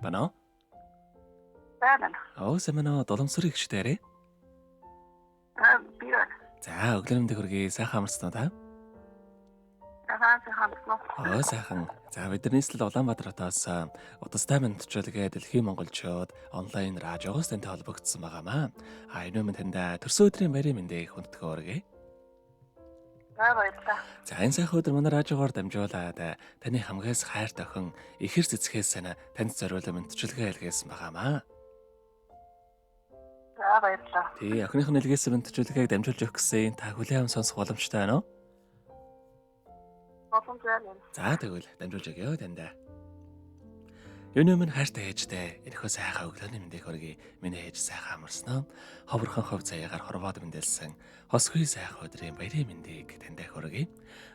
байна уу? Байна. Semeno доломсрыг гişдээрээ. Би байна. За, өглөөний хүргэе. Сайхан амарсан уу та? Сайхан. Сайхан. За, бид нар нийслэл Улаанбаатар хотоос удастай мэдчилгээ Дэлхийн Монголчууд онлайн радиогоос тантай холбогдсон байгаамаа. Энэ өмнө танд төрсөн өдрийн баярын мэндийг хүндэтгэн хүргэе. Баярлалаа. За, энэ сайхан өдөр манай радиогоор дамжуулаад таны хамгаас хайрт охин ихэр цэцгээс танд зориулсан мэдчилгээ илгээсэн байгаамаа. Баярлалаа. Тий, охиных нь илгээсэн мэдчилгээг дамжуулж өгөх гэсэн та хүлээм сонсох боломжтой байна уу? Боломжтой. За, тэгвэл дамжуулж өгье танд. Юуны өмнө хайртай ээжтэй энэхүү сайхан өглөөний мэндийг хүргэе. Миний ээж сайхан амарсан уу? Ховрхон хов заяагаар хорвоод мэндэлсэн хосгүй сайхан өдрийн баярын мэндийг танд хүргэе.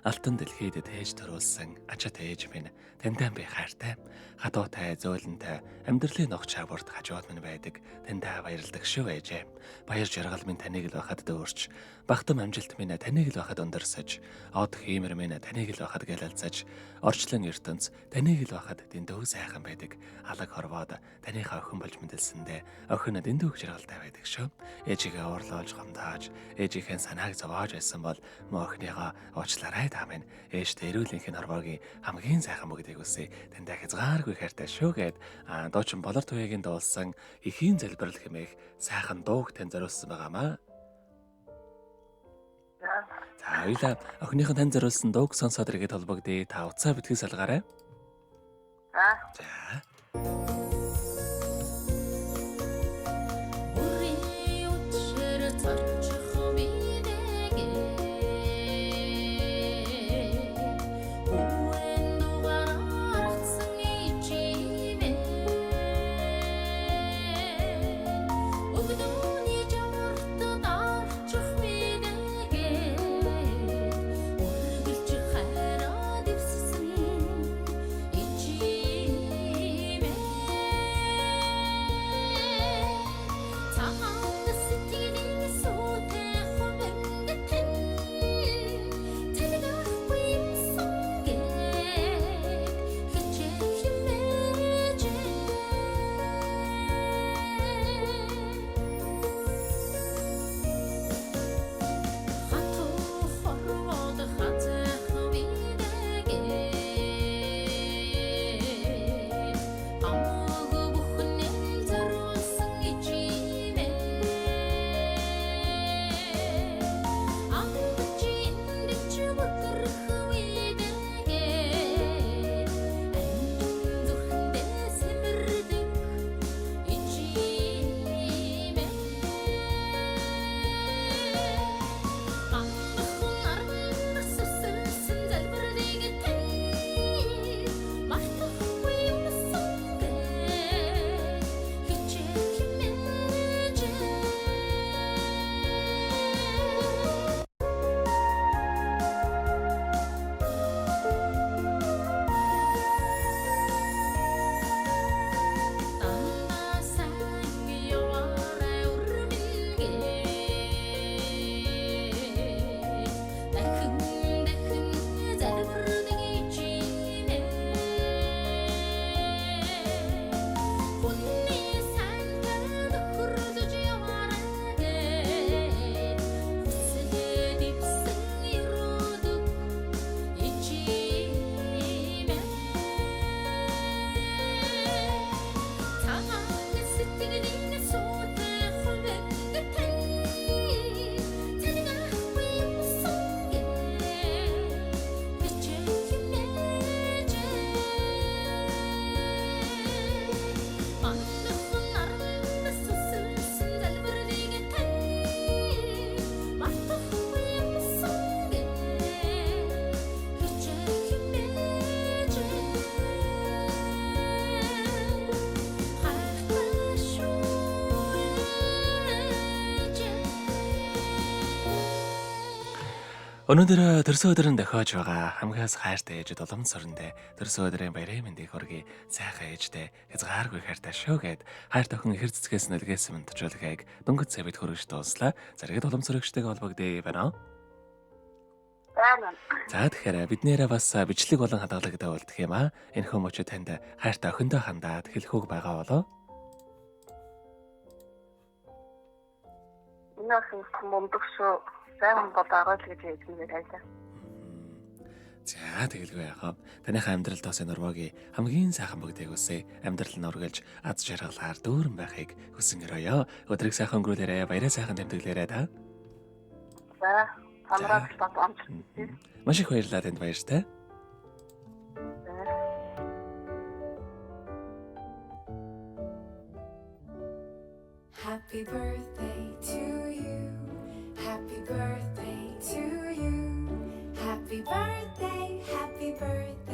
Алтан дэлхийд тээж төрүүлсэн ачаат ээж минь тантай би хайртай. Хадуутай, зөөлөнтэй амьдралын ногч хаврт хажууд минь байдаг. Тантай баярлалдаг шүү ээжээ. Баяр жаргал минь таныг л байхад дөөрч, багтам амжилт минь таныг л байхад өндөрсөж, од хиймэр минь таныг л байхад гэлэлцэж, орчлон ертөнц таныг л байхад дэндүү сайхан байдаг. Алаг хорвоод таныхаа охин болж мэдэлсэндээ охин дэндүү жаргалтай байдаг шүү. Ээжигээ уурлуулж гомдоож, ээжийнхээ санааг зовоож байсан бол мөн охиныгоо уучлаарай та минь. Ээжтэй эрүүлэнхийн хорвоогийн хамгийн сайхан бүгдийг үсэ тантай хязгааргүй хайртай шүү гэд дуучин болор туяагийн дуулсан эхийн залбирал хэмээх сайхан дууг тань зориулсан байгаамаа. За, хоёлаа охиныхон тань зориулсан дууг сонсоод иргэд холбогдъё. Та утсаа битгий салгаарай. За. Өнөөдөр төрсөн өдрөнд дохиож байгаа хамгаас хайртай ээжэд улам сорнодэ төрсөн өдрийн баярын мэндийг хүргэе. Сайхан ээжтэй хязгааргүй хайртай шүү гэд хайрт охин ихэр цэцгээс нэлгээсэн мэдчилгээг дөнгөж цэвэд хүргэж дууслаа. Заргэд улам сөрөгчтэйг холбогдъё байна уу? Сайн. За тэгэхээр биднээрээ бас бичлэг болон хадгалагтай болдох юм аа. Энэхүү мөчөө танд хайртай охиндоо хандаад хэлэхүүг байгаа болоо. Инээсэн мөндөгшөө сайн болоорой гэж хэлмээр хайсаа. За тэгэлгүй яхаа. Таныхаа амьдралд бас энэ урвагийн хамгийн сайхан бүгдийг үсэ. Амьдрал нь ургалж аз жаргалаар дүүрэн байхыг хүсэн өрөөё. Өдрийг сайхан өнгөрүүлээрэ. Баяраа сайхан тэмдэглээрэ та. За, хамраа бас амт. Маш их баярлалаа танд баяртай. Happy birthday to you. Happy birthday to you. Happy birthday, happy birthday.